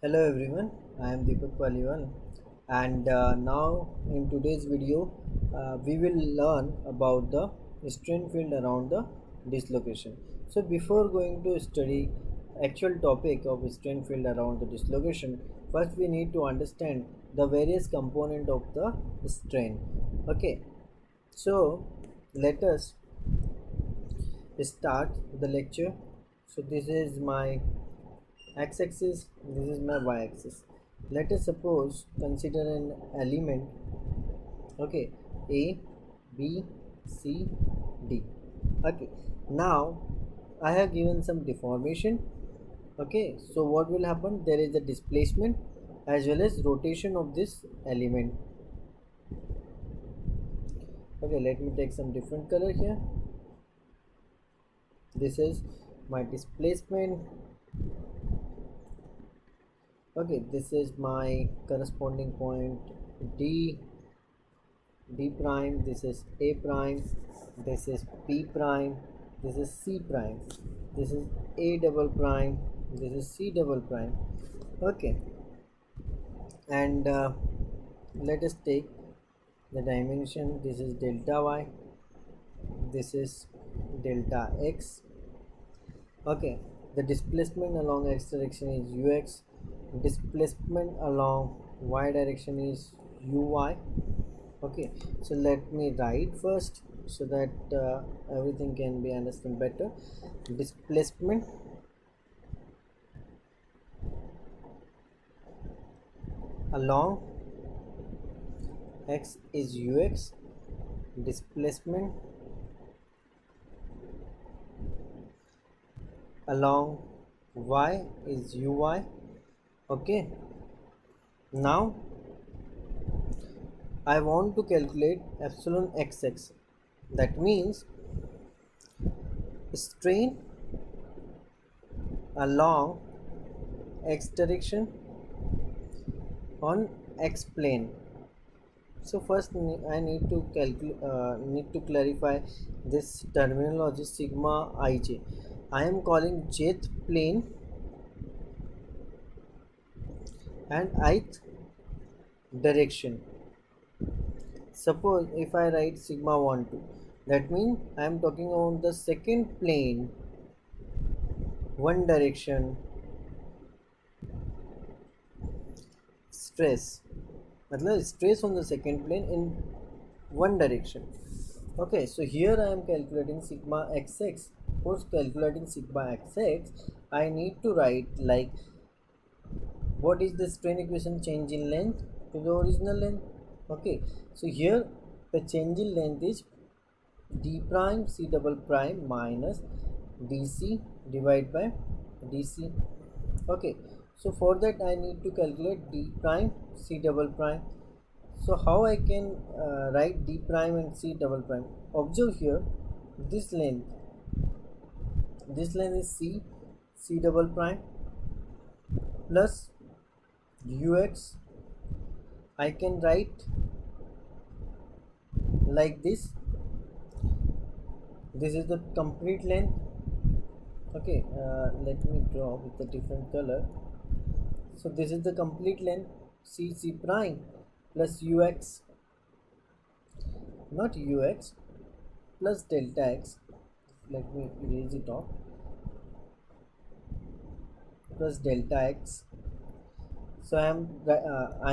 Hello everyone, I am Deepak Paliwal and now in today's video we will learn about the strain field around the dislocation. So before going to study actual topic of strain field around the dislocation, first we need to understand the various component of the strain. Okay, so let us start the lecture. So this is my x-axis, this is my y-axis. Let us suppose consider an element, okay, a b c d. Okay, now I have given some deformation. Okay, so what will happen, there is a displacement as well as rotation of this element. Okay, let me take some different color here. This is my displacement. Okay, this is my corresponding point d d prime, this is a prime, this is p prime, this is c prime, this is a double prime, this is c double prime. Okay, and let us take the dimension. This is delta y, this is delta x. Okay, the displacement along x direction is ux, displacement along y direction is uy. Okay, so let me write first so that everything can be understood better. Displacement along x is ux, displacement along y is uy. Okay, now I want to calculate epsilon xx. That means strain along x direction on x plane. So first I need to clarify this terminology sigma ij. I am calling jth plane and ith direction. Suppose if I write sigma 1 2, that means I am talking about the second plane, one direction stress, मतलब stress on the second plane in one direction. Okay, so here I am calculating sigma xx. For calculating sigma xx, I need to write like what is the strain equation, change in length to the original length. Okay, so here the change in length is d prime c double prime minus dc divided by dc. Okay, so for that I need to calculate d prime c double prime. So how I can write d prime and c double prime? Observe here, this length is c double prime plus ux. I can write like this. This is the complete length. Okay, let me draw with a different color. So this is the complete length, c prime plus ux, not ux, plus delta x. Let me erase it off. Plus delta x. So I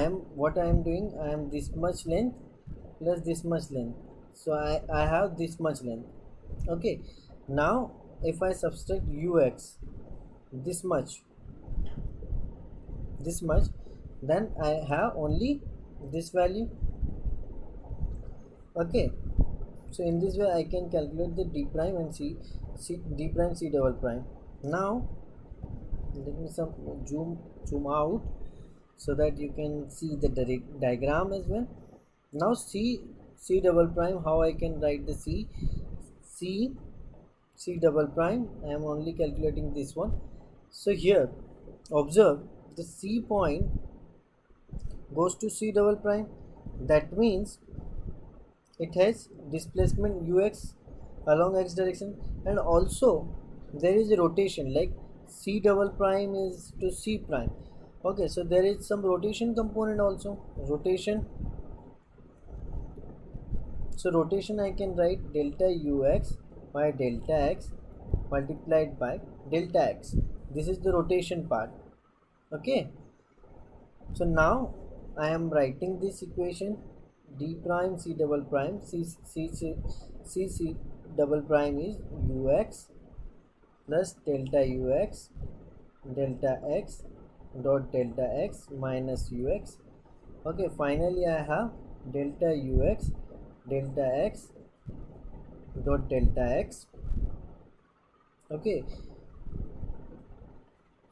am what I am doing, I am this much length plus this much length. So I have this much length. Okay, now if I subtract ux, this much, then I have only this value. Okay, so in this way I can calculate the d prime and d prime c double prime. Now let me zoom out so that you can see the diagram as well. Now c double prime, how I can write the c double prime, I am only calculating this one. So here observe, the c point goes to c double prime. That means it has displacement ux along x direction, and also there is a rotation like c double prime is to c prime. Okay, so there is some rotation component also. Rotation. So rotation I can write delta ux by delta x multiplied by delta x. This is the rotation part. Okay. So now I am writing this equation d prime c double prime c double prime is ux plus delta ux delta x dot delta x minus ux. Okay, finally I have delta ux delta x dot delta x. Okay,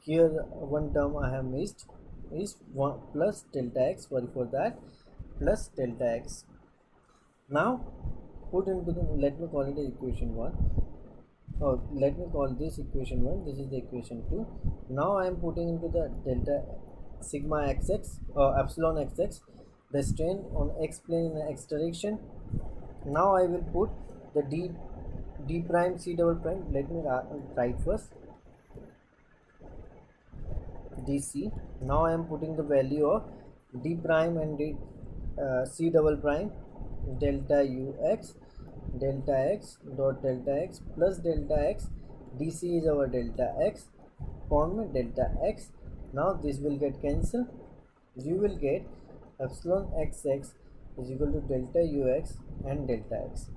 here one term I have missed is 1 plus delta x, sorry for that, plus delta x. Now put into the, let me call it equation 1. Oh, let me call this equation 1, this is the equation 2. Now I am putting into the delta sigma xx or epsilon xx, the strain on x plane in the x direction. Now I will put the d prime c double prime. Let me write first dc. Now I am putting the value of d prime and c double prime delta ux delta x dot delta x plus delta x. dc is our delta x form delta x. Now this will get cancelled. You will get epsilon xx is equal to delta ux and delta x.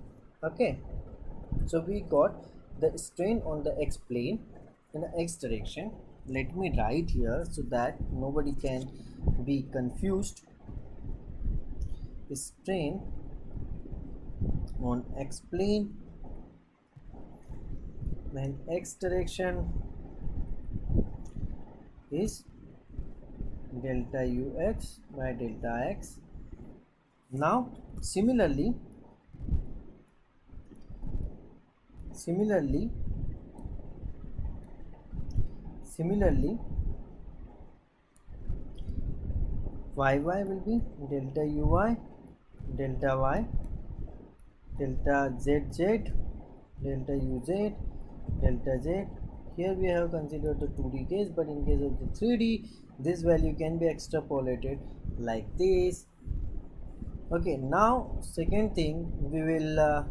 Okay, so we got the strain on the x plane in the x direction. Let me write here so that nobody can be confused. Strain on x plane and x direction is delta ux by delta x. Now similarly yy will be delta uy delta y delta zz delta uz delta z. Here we have considered the 2D case, but in case of the 3D this value can be extrapolated like this. Okay, now second thing we will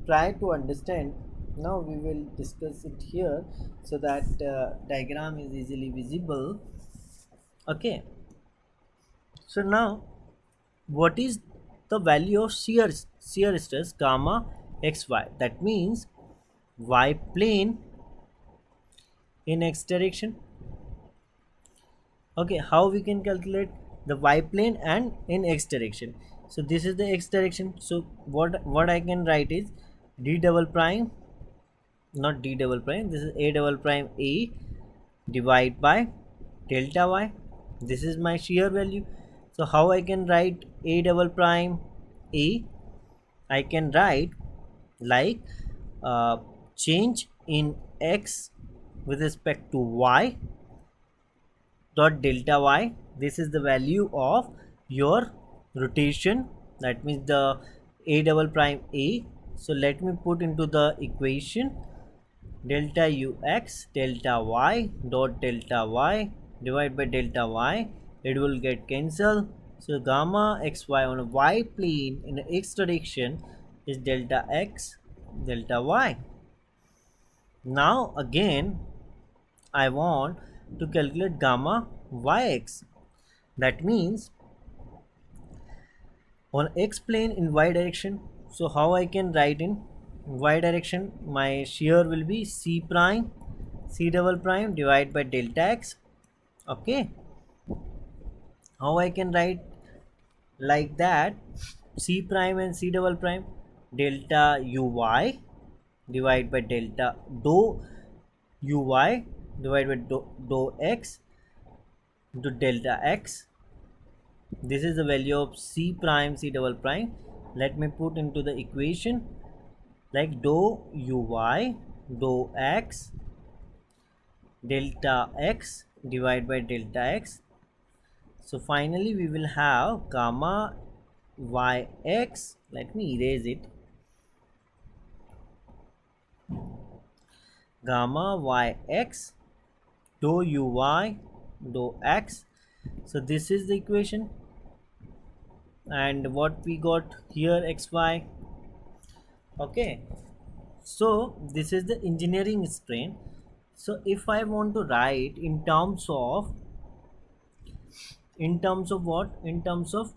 try to understand. Now we will discuss it here so that diagram is easily visible. Okay, so now what is the value of shear stress gamma xy? That means y plane in x direction. Okay, how we can calculate the y plane and in x direction? So this is the x direction. So what I can write is d double prime, not d double prime, this is a double prime a divide by delta y. This is my shear value. So how I can write a double prime a? I can write like change in x with respect to y dot delta y. This is the value of your rotation, that means the a double prime a. So let me put into the equation delta ux delta y dot delta y divided by delta y. It will get cancelled. So gamma xy on a y plane in the x direction is delta x delta y. Now again I want to calculate gamma yx. That means on x plane in y direction. So how I can write in y direction? My shear will be c prime c double prime divided by delta x. Okay, how I can write like that? C prime and c double prime delta uy divided by delta dou uy divided by dou x into delta x. This is the value of c prime c double prime. Let me put into the equation like dou uy dou x delta x divided by delta x. So finally we will have gamma yx. Let me erase it. Gamma yx dou uy dou x. So this is the equation, and what we got here, xy. Okay, so this is the engineering strain. So if I want to write in terms of what, in terms of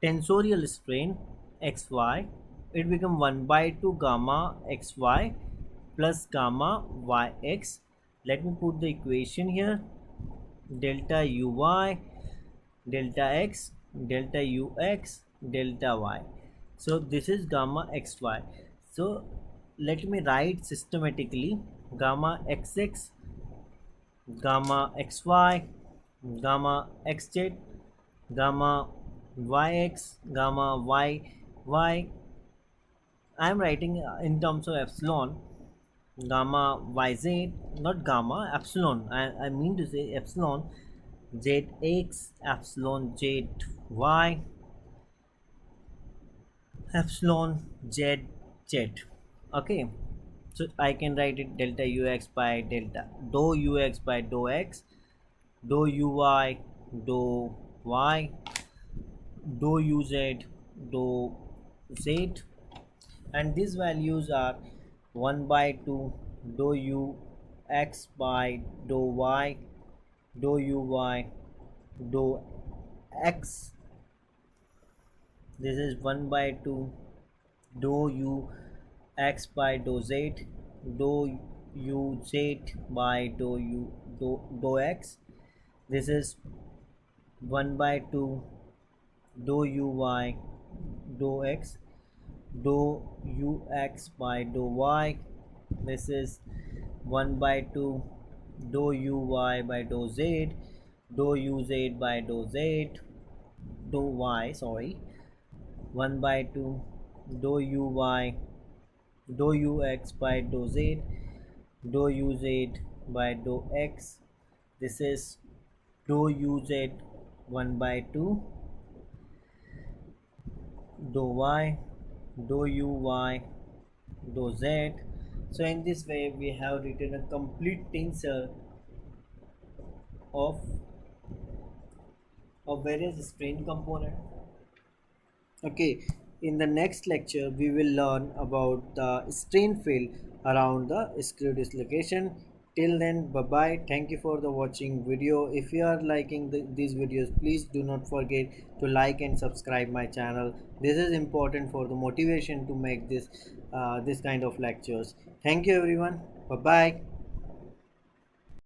tensorial strain xy, it become 1 by 2 gamma xy plus gamma yx. Let me put the equation here: delta uy, delta x, delta ux, delta y. So this is gamma xy. So let me write systematically: gamma xx, gamma xy, gamma xz, gamma yx, gamma yy. I am writing in terms of epsilon, gamma yz, not gamma, epsilon. I mean to say epsilon zx, epsilon zy, epsilon z. Okay, so I can write it delta ux by delta dou ux by dou x, dou uy dou y, dou uz dou z, and these values are 1 by 2 dou u x by dou y, dou uy dou x. This is 1 by 2 dou u x by dou z, dou u z by dou x. This is 1 by 2 dou uy dou x, dou ux by dou y. This is 1 by 2 dou uy by dou z, dou uz by dou z, dou y, sorry. 1 by 2 dou uy dou ux by dou z, dou uz by dou x. This is dou uz 1 by 2 dou y dou uy dou z. So in this way we have written a complete tensor of various strain component. Okay, in the next lecture we will learn about the strain field around the screw dislocation. Till then, bye bye. Thank you for the watching video. If you are liking these videos, please do not forget to like and subscribe my channel. This is important for the motivation to make this kind of lectures. Thank you everyone. Bye bye.